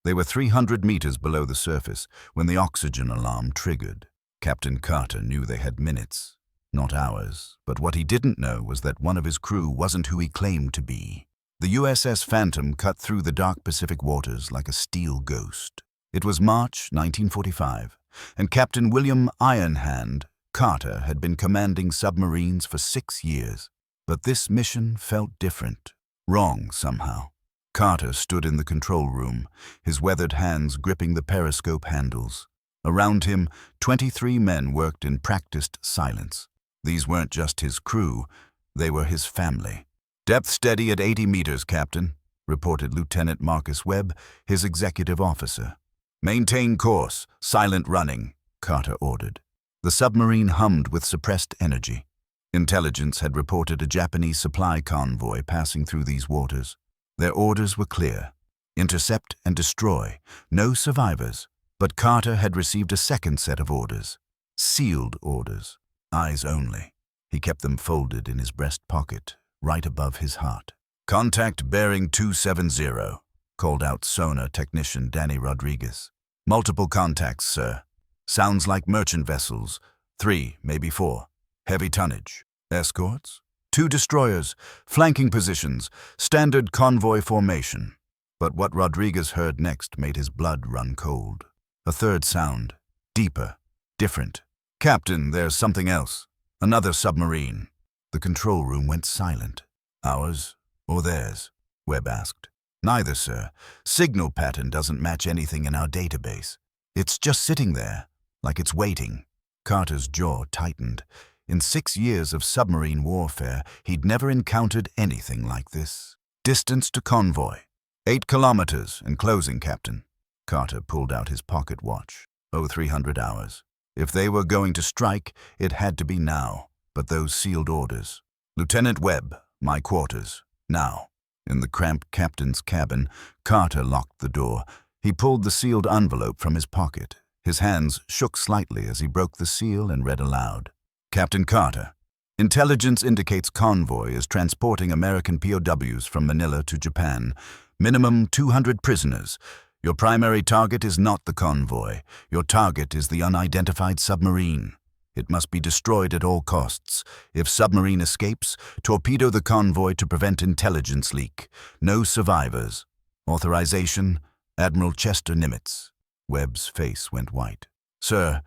They were 300 meters below the surface when the oxygen alarm triggered. Captain Carter knew they had minutes, not hours, but what he didn't know was that one of his crew wasn't who he claimed to be. The USS Phantom cut through the dark Pacific waters like a steel ghost. It was March 1945, and Captain William Iron Hand Carter had been commanding submarines for 6 years. But this mission felt different, wrong somehow. Carter stood in the control room, his weathered hands gripping the periscope handles. Around him, 23 men worked in practiced silence. These weren't just his crew, they were his family. "Depth steady at 80 meters, Captain," reported Lieutenant Marcus Webb, his executive officer. "Maintain course, silent running," Carter ordered. The submarine hummed with suppressed energy. Intelligence had reported a Japanese supply convoy passing through these waters. Their orders were clear: intercept and destroy, no survivors. But Carter had received a second set of orders. Sealed orders, eyes only. He kept them folded in his breast pocket, right above his heart. "Contact bearing 270, called out sonar technician Danny Rodriguez. "Multiple contacts, sir. Sounds like merchant vessels. 3, maybe 4. Heavy tonnage. Escorts? 2 destroyers, flanking positions, standard convoy formation." But what Rodriguez heard next made his blood run cold. A third sound, deeper, different. "Captain, there's something else. Another submarine." The control room went silent. "Ours or theirs?" Webb asked. "Neither, sir. Signal pattern doesn't match anything in our database. It's just sitting there, like it's waiting." Carter's jaw tightened. In 6 years of submarine warfare, he'd never encountered anything like this. "Distance to convoy. 8 kilometers and closing, Captain." Carter pulled out his pocket watch. 0300 hours. If they were going to strike, it had to be now. But those sealed orders. "Lieutenant Webb, my quarters. Now." In the cramped captain's cabin, Carter locked the door. He pulled the sealed envelope from his pocket. His hands shook slightly as he broke the seal and read aloud. "Captain Carter, intelligence indicates convoy is transporting American POWs from Manila to Japan. Minimum 200 prisoners. Your primary target is not the convoy. Your target is the unidentified submarine. It must be destroyed at all costs. If submarine escapes, torpedo the convoy to prevent intelligence leak. No survivors. Authorization, Admiral Chester Nimitz." Webb's face went white. "Sir,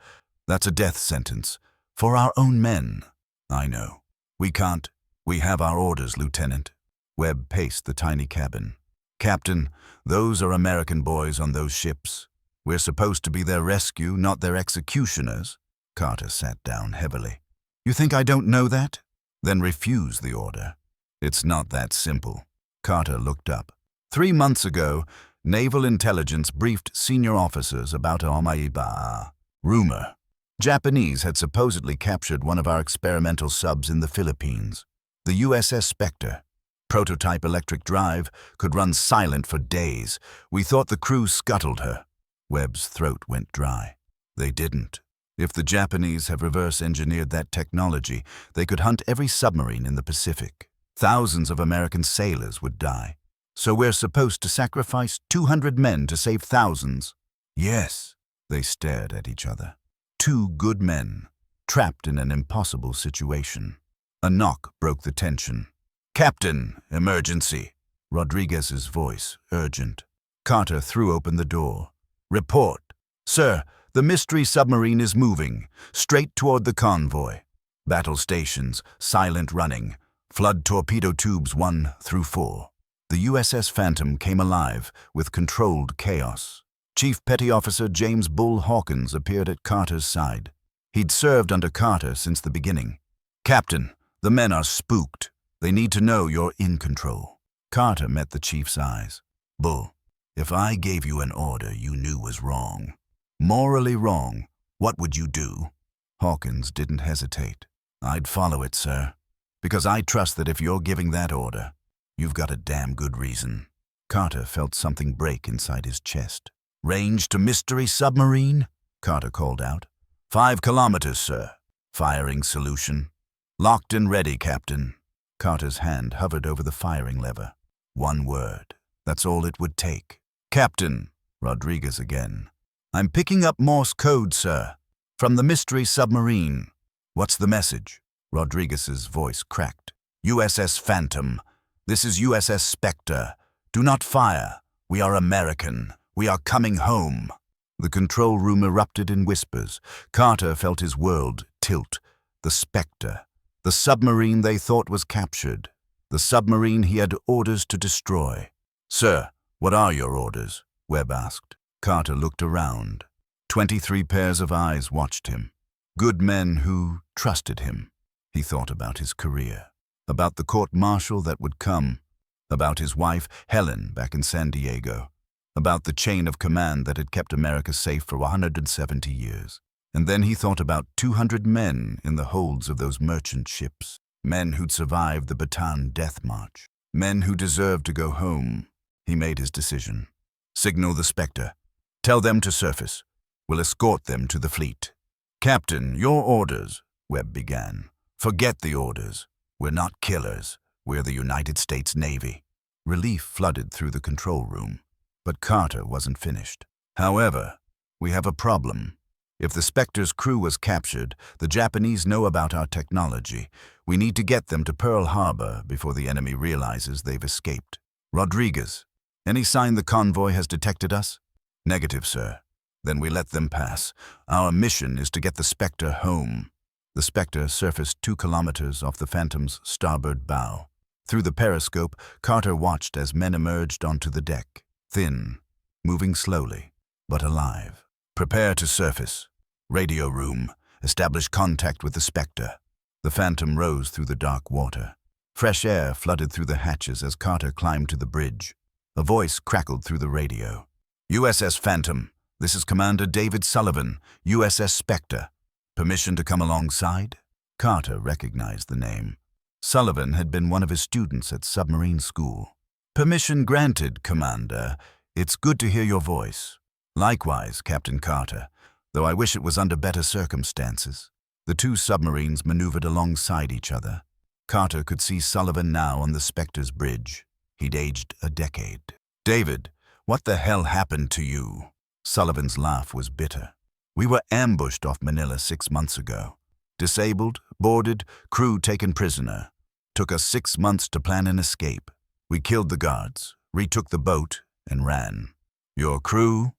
that's a death sentence. For our own men." "I know. We can't. We have our orders, Lieutenant." Webb paced the tiny cabin. "Captain, those are American boys on those ships. We're supposed to be their rescue, not their executioners." Carter sat down heavily. "You think I don't know that? Then refuse the order." "It's not that simple." Carter looked up. 3 months ago, Naval Intelligence briefed senior officers about a rumor. Japanese had supposedly captured one of our experimental subs in the Philippines, the USS Spectre. Prototype electric drive, could run silent for days. We thought the crew scuttled her. Webb's throat went dry. They didn't. If the Japanese have reverse-engineered that technology, they could hunt every submarine in the Pacific. Thousands of American sailors would die. So we're supposed to sacrifice 200 men to save thousands? Yes. They stared at each other. 2 good men, trapped in an impossible situation. A knock broke the tension. "Captain, emergency." Rodriguez's voice, urgent. Carter threw open the door. "Report." "Sir, the mystery submarine is moving, straight toward the convoy. Battle stations, silent running. Flood torpedo tubes 1 through 4. The USS Phantom came alive with controlled chaos. Chief Petty Officer James Bull Hawkins appeared at Carter's side. He'd served under Carter since the beginning. "Captain, the men are spooked. They need to know you're in control." Carter met the chief's eyes. "Bull, if I gave you an order you knew was wrong, morally wrong, what would you do?" Hawkins didn't hesitate. "I'd follow it, sir, because I trust that if you're giving that order, you've got a damn good reason." Carter felt something break inside his chest. "Range to mystery submarine?" Carter called out. 5 kilometers, sir. Firing solution. Locked and ready, Captain." Carter's hand hovered over the firing lever. 1 word. That's all it would take. "Captain, Rodriguez again. I'm picking up Morse code, sir. From the mystery submarine. What's the message? Rodriguez's voice cracked. USS Phantom. This is USS Spectre. Do not fire. We are American. We are coming home. The control room erupted in whispers. Carter felt his world tilt. The Spectre. The submarine they thought was captured. The submarine he had orders to destroy. Sir, what are your orders? Webb asked. Carter looked around. 23 pairs of eyes watched him. Good men who trusted him. He thought about his career, about the court-martial that would come, about his wife, Helen, back in San Diego, about the chain of command that had kept America safe for 170 years. And then he thought about 200 men in the holds of those merchant ships, men who'd survived the Bataan death march, men who deserved to go home. He made his decision. Signal the Spectre. Tell them to surface. We'll escort them to the fleet. Captain, your orders, Webb began. Forget the orders. We're not killers. We're the United States Navy. Relief flooded through the control room, but Carter wasn't finished. However, we have a problem. If the Spectre's crew was captured, the Japanese know about our technology. We need to get them to Pearl Harbor before the enemy realizes they've escaped. Rodriguez, any sign the convoy has detected us? Negative, sir. Then we let them pass. Our mission is to get the Spectre home. The Spectre surfaced 2 kilometers off the Phantom's starboard bow. Through the periscope, Carter watched as men emerged onto the deck, thin, moving slowly, but alive. Prepare to surface. Radio room. Establish contact with the Spectre. The Phantom rose through the dark water. Fresh air flooded through the hatches as Carter climbed to the bridge. A voice crackled through the radio. USS Phantom. This is Commander David Sullivan, USS Spectre. Permission to come alongside? Carter recognized the name. Sullivan had been one of his students at submarine school. Permission granted, Commander. It's good to hear your voice. Likewise, Captain Carter, though I wish it was under better circumstances. The 2 submarines maneuvered alongside each other. Carter could see Sullivan now on the Spectre's bridge. He'd aged a decade. David, what the hell happened to you? Sullivan's laugh was bitter. We were ambushed off Manila 6 months ago. Disabled, boarded, crew taken prisoner. Took us 6 months to plan an escape. We killed the guards, retook the boat, and ran. Your crew?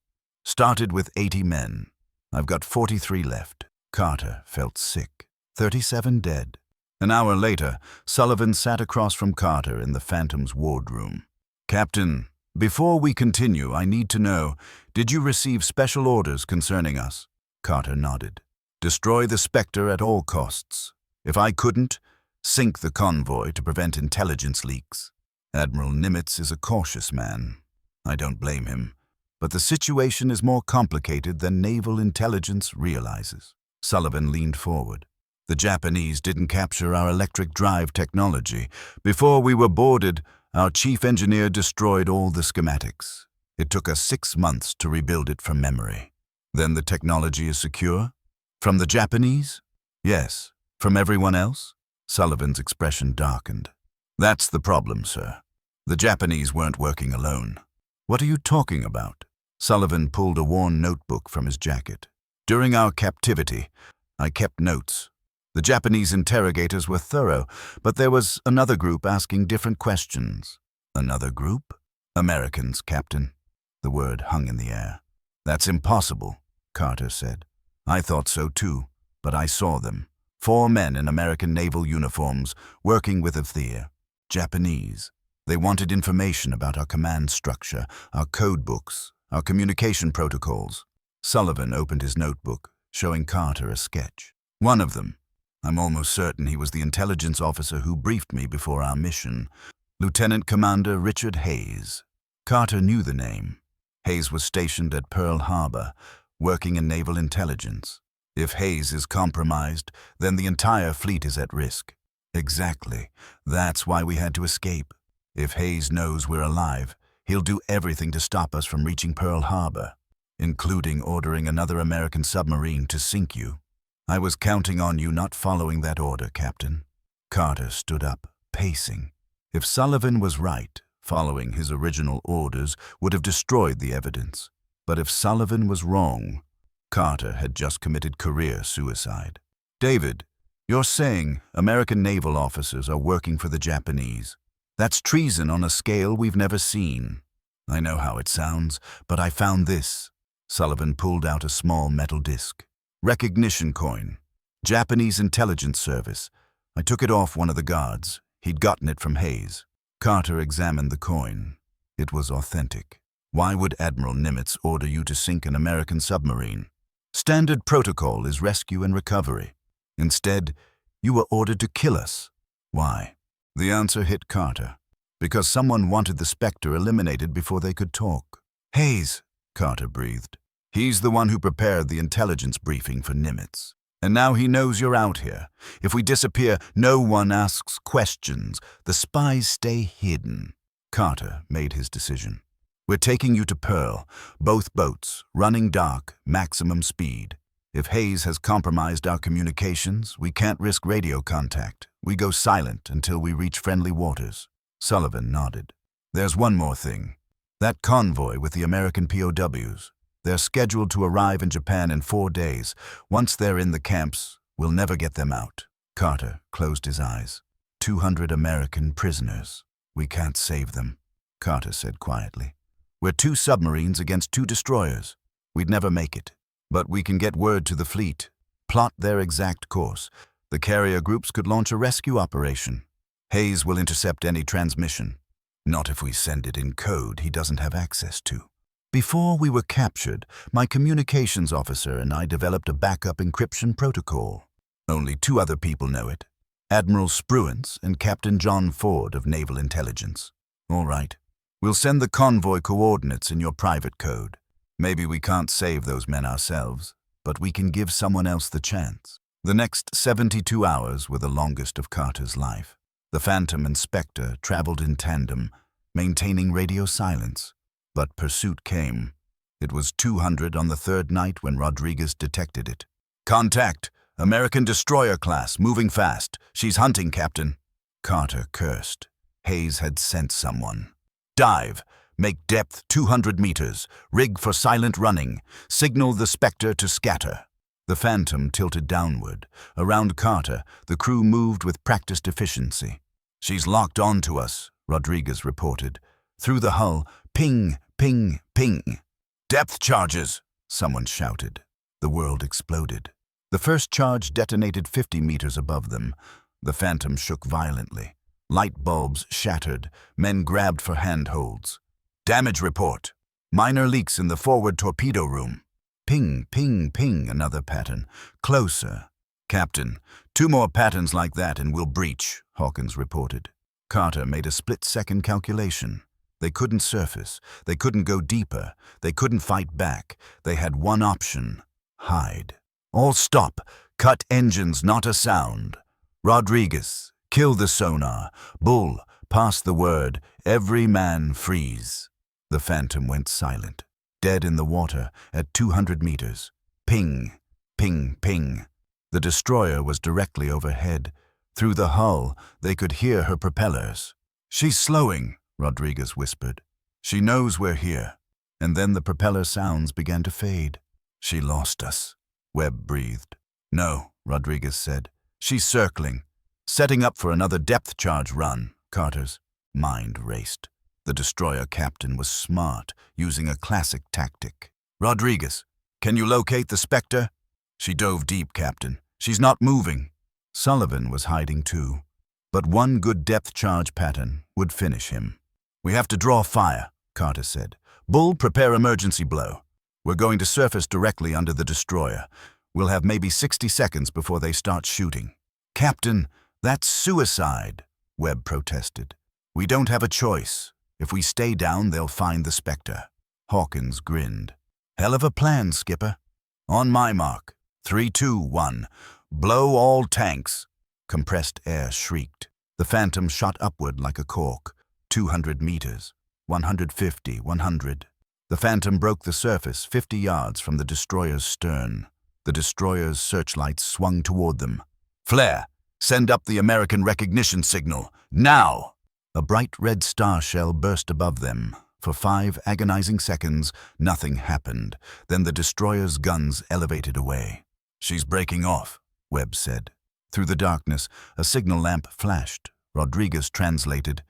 Started with 80 men. I've got 43 left. Carter felt sick. 37 dead. An hour later, Sullivan sat across from Carter in the Phantom's wardroom. Captain, before we continue, I need to know, did you receive special orders concerning us? Carter nodded. Destroy the Spectre at all costs. If I couldn't, sink the convoy to prevent intelligence leaks. Admiral Nimitz is a cautious man. I don't blame him. But the situation is more complicated than naval intelligence realizes. Sullivan leaned forward. The Japanese didn't capture our electric drive technology. Before we were boarded, our chief engineer destroyed all the schematics. It took us 6 months to rebuild it from memory. Then the technology is secure? From the Japanese? Yes. From everyone else? Sullivan's expression darkened. That's the problem, sir. The Japanese weren't working alone. What are you talking about? Sullivan pulled a worn notebook from his jacket. During our captivity, I kept notes. The Japanese interrogators were thorough, but there was another group asking different questions. Another group? Americans, Captain. The word hung in the air. That's impossible, Carter said. I thought so too, but I saw them. 4 men in American naval uniforms working with Athea. Japanese. They wanted information about our command structure, our code books, our communication protocols. Sullivan opened his notebook, showing Carter a sketch. One of them. I'm almost certain he was the intelligence officer who briefed me before our mission. Lieutenant Commander Richard Hayes. Carter knew the name. Hayes was stationed at Pearl Harbor, working in naval intelligence. If Hayes is compromised, then the entire fleet is at risk. Exactly. That's why we had to escape. If Hayes knows we're alive, he'll do everything to stop us from reaching Pearl Harbor, including ordering another American submarine to sink you. I was counting on you not following that order, Captain. Carter stood up, pacing. If Sullivan was right, following his original orders would have destroyed the evidence. But if Sullivan was wrong, Carter had just committed career suicide. David, you're saying American naval officers are working for the Japanese. That's treason on a scale we've never seen. I know how it sounds, but I found this. Sullivan pulled out a small metal disc. Recognition coin. Japanese intelligence service. I took it off one of the guards. He'd gotten it from Hayes. Carter examined the coin. It was authentic. Why would Admiral Nimitz order you to sink an American submarine? Standard protocol is rescue and recovery. Instead, you were ordered to kill us. Why? The answer hit Carter. Because someone wanted the Spectre eliminated before they could talk. Hayes, Carter breathed. He's the one who prepared the intelligence briefing for Nimitz. And now he knows you're out here. If we disappear, no one asks questions. The spies stay hidden. Carter made his decision. We're taking you to Pearl. Both boats, running dark, maximum speed. If Hayes has compromised our communications, we can't risk radio contact. We go silent until we reach friendly waters. Sullivan nodded. There's one more thing. That convoy with the American POWs. They're scheduled to arrive in Japan in 4 days. Once they're in the camps, we'll never get them out. Carter closed his eyes. 200 American prisoners. We can't save them, Carter said quietly. We're 2 submarines against 2 destroyers. We'd never make it. But we can get word to the fleet, plot their exact course. The carrier groups could launch a rescue operation. Hayes will intercept any transmission. Not if we send it in code he doesn't have access to. Before we were captured, my communications officer and I developed a backup encryption protocol. Only 2 other people know it. Admiral Spruance and Captain John Ford of Naval Intelligence. All right. We'll send the convoy coordinates in your private code. Maybe we can't save those men ourselves, but we can give someone else the chance. The next 72 hours were the longest of Carter's life. The Phantom and Spectre traveled in tandem, maintaining radio silence. But pursuit came. It was 200 on the 3rd night when Rodriguez detected it. Contact! American destroyer class, moving fast. She's hunting, Captain. Carter cursed. Hayes had sent someone. Dive! Make depth 200 meters. Rig for silent running. Signal the Spectre to scatter. The Phantom tilted downward. Around Carter, the crew moved with practiced efficiency. She's locked on to us, Rodriguez reported. Through the hull, ping, ping, ping. Depth charges, someone shouted. The world exploded. The first charge detonated 50 meters above them. The Phantom shook violently. Light bulbs shattered. Men grabbed for handholds. Damage report. Minor leaks in the forward torpedo room. Ping, ping, ping, another pattern. Closer. Captain, 2 more patterns like that and we'll breach, Hawkins reported. Carter made a split-second calculation. They couldn't surface. They couldn't go deeper. They couldn't fight back. They had one option. Hide. All stop. Cut engines, not a sound. Rodriguez, kill the sonar. Bull, pass the word. Every man freeze. The Phantom went silent. Dead in the water at 200 meters. Ping, ping, ping. The destroyer was directly overhead. Through the hull, they could hear her propellers. She's slowing, Rodriguez whispered. She knows we're here. And then the propeller sounds began to fade. She lost us, Webb breathed. No, Rodriguez said. She's circling. Setting up for another depth charge run, Carter's mind raced. The destroyer captain was smart, using a classic tactic. Rodriguez, can you locate the Spectre? She dove deep, Captain. She's not moving. Sullivan was hiding too. But one good depth charge pattern would finish him. We have to draw fire, Carter said. Bull, prepare emergency blow. We're going to surface directly under the destroyer. We'll have maybe 60 seconds before they start shooting. Captain, that's suicide, Webb protested. We don't have a choice. If we stay down, they'll find the Spectre. Hawkins grinned. Hell of a plan, Skipper. On my mark. 3, 2, 1. Blow all tanks. Compressed air shrieked. The Phantom shot upward like a cork. 200 meters. 150, 100. The Phantom broke the surface 50 yards from the destroyer's stern. The destroyer's searchlights swung toward them. Flare! Send up the American recognition signal. Now! A bright red star shell burst above them. For 5 agonizing seconds, nothing happened. Then the destroyer's guns elevated away. "She's breaking off," Webb said. Through the darkness, a signal lamp flashed. Rodriguez translated,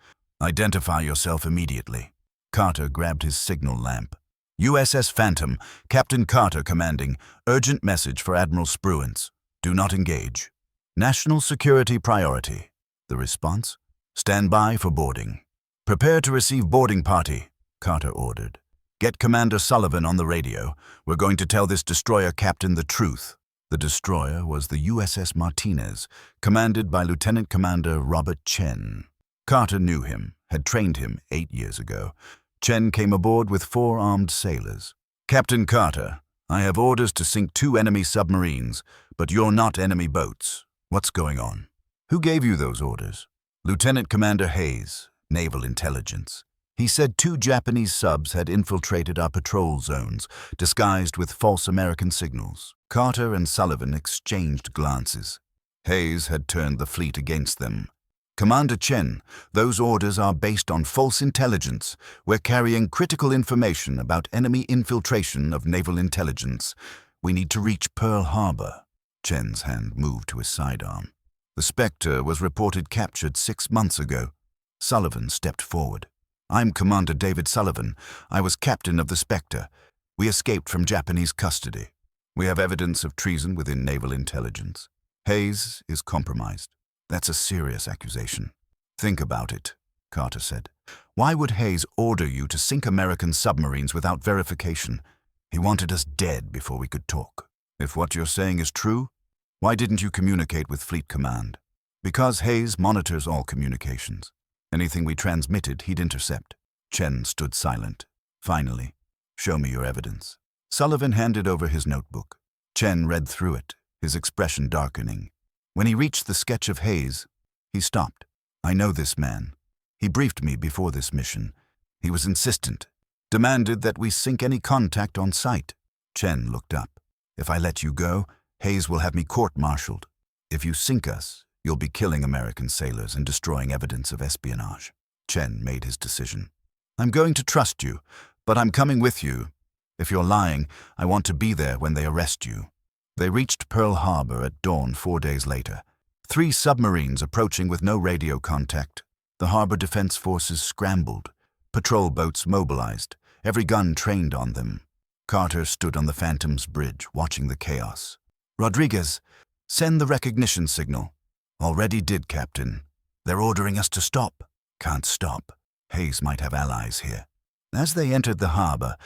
"Identify yourself immediately." Carter grabbed his signal lamp. "USS Phantom, Captain Carter commanding. Urgent message for Admiral Spruance. Do not engage. National security priority." The response? "Stand by for boarding." "Prepare to receive boarding party," Carter ordered. "Get Commander Sullivan on the radio. We're going to tell this destroyer captain the truth." The destroyer was the USS Martinez, commanded by Lieutenant Commander Robert Chen. Carter knew him, had trained him 8 years ago. Chen came aboard with 4 armed sailors. "Captain Carter, I have orders to sink 2 enemy submarines, but you're not enemy boats. What's going on?" "Who gave you those orders?" "Lieutenant Commander Hayes, Naval Intelligence. He said 2 Japanese subs had infiltrated our patrol zones, disguised with false American signals." Carter and Sullivan exchanged glances. Hayes had turned the fleet against them. "Commander Chen, those orders are based on false intelligence. We're carrying critical information about enemy infiltration of naval intelligence. We need to reach Pearl Harbor." Chen's hand moved to his sidearm. "The Spectre was reported captured 6 months ago." Sullivan stepped forward. "I'm Commander David Sullivan. I was captain of the Spectre. We escaped from Japanese custody. We have evidence of treason within naval intelligence. Hayes is compromised. That's a serious accusation." "Think about it," Carter said. "Why would Hayes order you to sink American submarines without verification? He wanted us dead before we could talk." "If what you're saying is true, why didn't you communicate with Fleet Command?" "Because Hayes monitors all communications. Anything we transmitted, he'd intercept." Chen stood silent. Finally, "Show me your evidence." Sullivan handed over his notebook. Chen read through it, his expression darkening. When he reached the sketch of Hayes, he stopped. "I know this man. He briefed me before this mission. He was insistent, demanded that we sink any contact on sight." Chen looked up. "If I let you go, Hayes will have me court-martialed. If you sink us, you'll be killing American sailors and destroying evidence of espionage." Chen made his decision. "I'm going to trust you, but I'm coming with you. If you're lying, I want to be there when they arrest you." They reached Pearl Harbor at dawn 4 days later. 3 submarines approaching with no radio contact. The harbor defense forces scrambled. Patrol boats mobilized, every gun trained on them. Carter stood on the Phantom's bridge, watching the chaos. "Rodriguez, send the recognition signal." "Already did, Captain. They're ordering us to stop." "Can't stop. Hayes might have allies here." As they entered the harbor,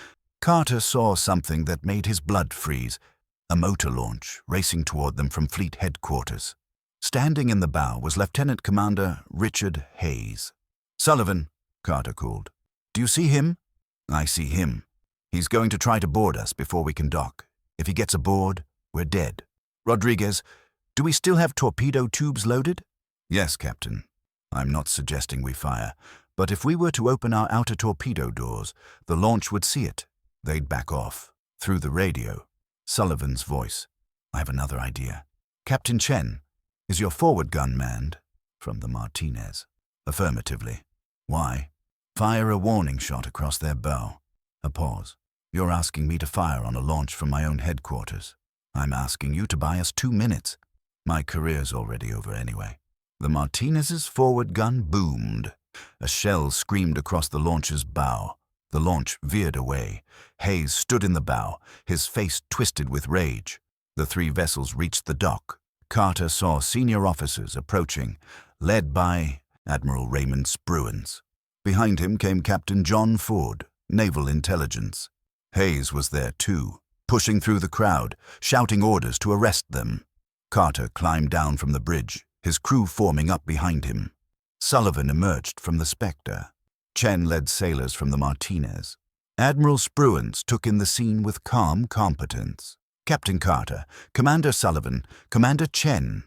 Carter saw something that made his blood freeze. A motor launch racing toward them from fleet headquarters. Standing in the bow was Lieutenant Commander Richard Hayes. "Sullivan," Carter called. "Do you see him?" "I see him. He's going to try to board us before we can dock. If he gets aboard, we're dead." "Rodriguez, do we still have torpedo tubes loaded?" "Yes, Captain. I'm not suggesting we fire, but if we were to open our outer torpedo doors, the launch would see it. They'd back off." Through the radio, Sullivan's voice. "I have another idea. Captain Chen, is your forward gun manned?" From the Martinez. "Affirmatively." "Why?" "Fire a warning shot across their bow." A pause. "You're asking me to fire on a launch from my own headquarters. I'm asking you to buy us 2 minutes. My career's already over anyway." The Martinez's forward gun boomed. A shell screamed across the launch's bow. The launch veered away. Hayes stood in the bow, his face twisted with rage. The 3 vessels reached the dock. Carter saw senior officers approaching, led by Admiral Raymond Spruance. Behind him came Captain John Ford, Naval Intelligence. Hayes was there too, pushing through the crowd, shouting orders to arrest them. Carter climbed down from the bridge, his crew forming up behind him. Sullivan emerged from the Spectre. Chen led sailors from the Martinez. Admiral Spruance took in the scene with calm competence. "Captain Carter, Commander Sullivan, Commander Chen,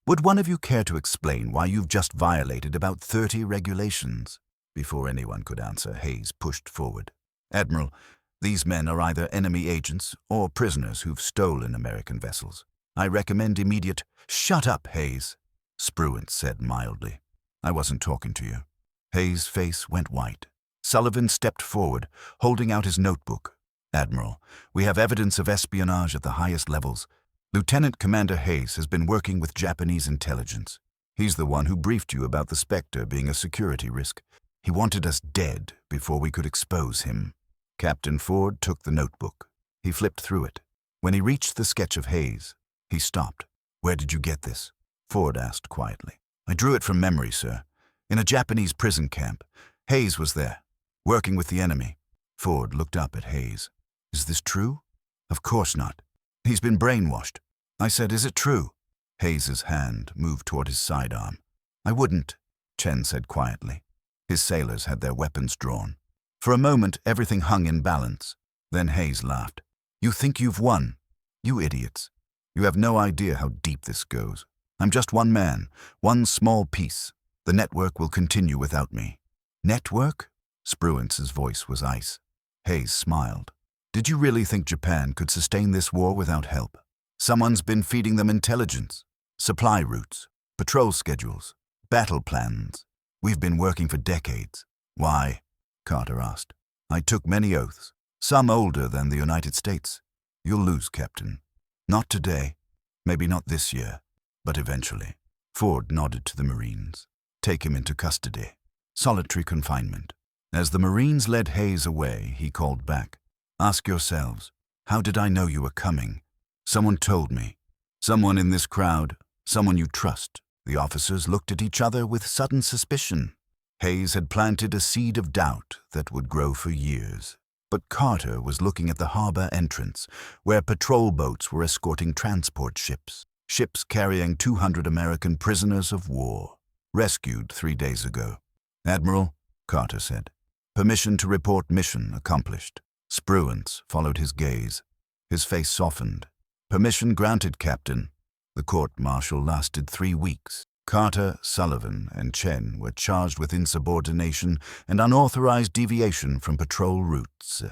would one of you care to explain why you've just violated about 30 regulations?" Before anyone could answer, Hayes pushed forward. "Admiral, these men are either enemy agents or prisoners who've stolen American vessels. I recommend immediate—" "Shut up, Hayes," Spruance said mildly. "I wasn't talking to you." Hayes' face went white. Sullivan stepped forward, holding out his notebook. "Admiral, we have evidence of espionage at the highest levels. Lieutenant Commander Hayes has been working with Japanese intelligence. He's the one who briefed you about the Spectre being a security risk. He wanted us dead before we could expose him." Captain Ford took the notebook. He flipped through it. When he reached the sketch of Hayes, he stopped. "Where did you get this?" Ford asked quietly. "I drew it from memory, sir. In a Japanese prison camp. Hayes was there, working with the enemy." Ford looked up at Hayes. "Is this true?" "Of course not. He's been brainwashed." I said, "Is it true?" Hayes's hand moved toward his sidearm. "I wouldn't," Chen said quietly. His sailors had their weapons drawn. For a moment, everything hung in balance. Then Hayes laughed. "You think you've won? You idiots. You have no idea how deep this goes. I'm just one man, one small piece. The network will continue without me." "Network?" Spruance's voice was ice. Hayes smiled. "Did you really think Japan could sustain this war without help? Someone's been feeding them intelligence, supply routes, patrol schedules, battle plans. We've been working for decades." "Why?" Carter asked. "I took many oaths, some older than the United States. You'll lose, Captain. Not today, maybe not this year, but eventually." Ford nodded to the Marines. "Take him into custody. Solitary confinement." As the Marines led Hayes away, he called back. "Ask yourselves, how did I know you were coming? Someone told me. Someone in this crowd, someone you trust." The officers looked at each other with sudden suspicion. Hayes had planted a seed of doubt that would grow for years. But Carter was looking at the harbor entrance, where patrol boats were escorting transport ships carrying 200 American prisoners of war, rescued 3 days ago. "Admiral," Carter said, "permission to report mission accomplished." Spruance followed his gaze. His face softened. "Permission granted, Captain." The court-martial lasted 3 weeks. Carter, Sullivan, and Chen were charged with insubordination and unauthorized deviation from patrol routes.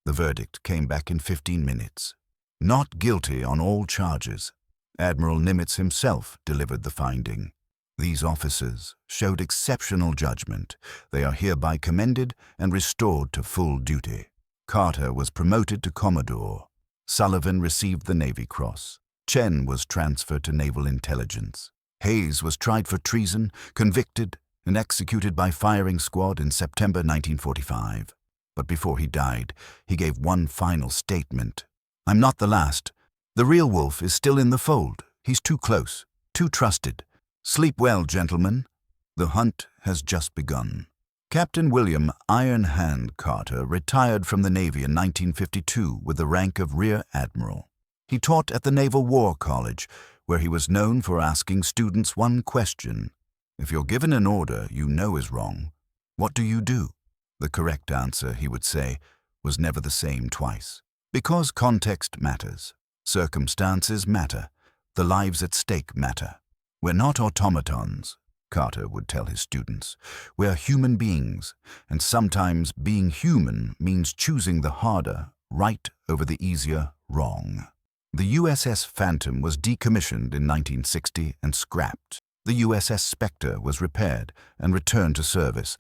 The verdict came back in 15 minutes. Not guilty on all charges. Admiral Nimitz himself delivered the finding. "These officers showed exceptional judgment. They are hereby commended and restored to full duty." Carter was promoted to Commodore. Sullivan received the Navy Cross. Chen was transferred to Naval Intelligence. Hayes was tried for treason, convicted, and executed by firing squad in September 1945. But before he died, he gave one final statement. "I'm not the last. The real wolf is still in the fold. He's too close, too trusted. Sleep well, gentlemen. The hunt has just begun." Captain William Iron Hand Carter retired from the Navy in 1952 with the rank of Rear Admiral. He taught at the Naval War College, where he was known for asking students one question. If you're given an order you know is wrong, what do you do? The correct answer, he would say, was never the same twice. Because context matters. Circumstances matter. The lives at stake matter. We're not automatons, Carter would tell his students. We're human beings, and sometimes being human means choosing the harder right over the easier wrong. The USS Phantom was decommissioned in 1960 and scrapped. The USS Spectre was repaired and returned to service,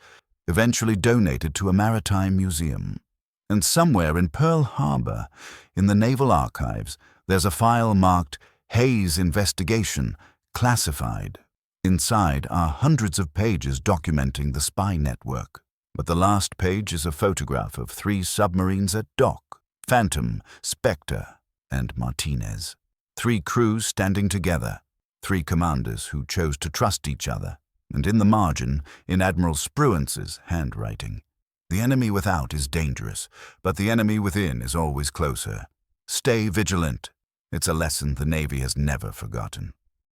eventually donated to a maritime museum. And somewhere in Pearl Harbor, in the Naval Archives, there's a file marked Hayes Investigation, Classified. Inside are hundreds of pages documenting the spy network. But the last page is a photograph of 3 submarines at dock: Phantom, Spectre, and Martinez. 3 crews standing together, 3 commanders who chose to trust each other, and in the margin, in Admiral Spruance's handwriting, "The enemy without is dangerous, but the enemy within is always closer. Stay vigilant." It's a lesson the Navy has never forgotten.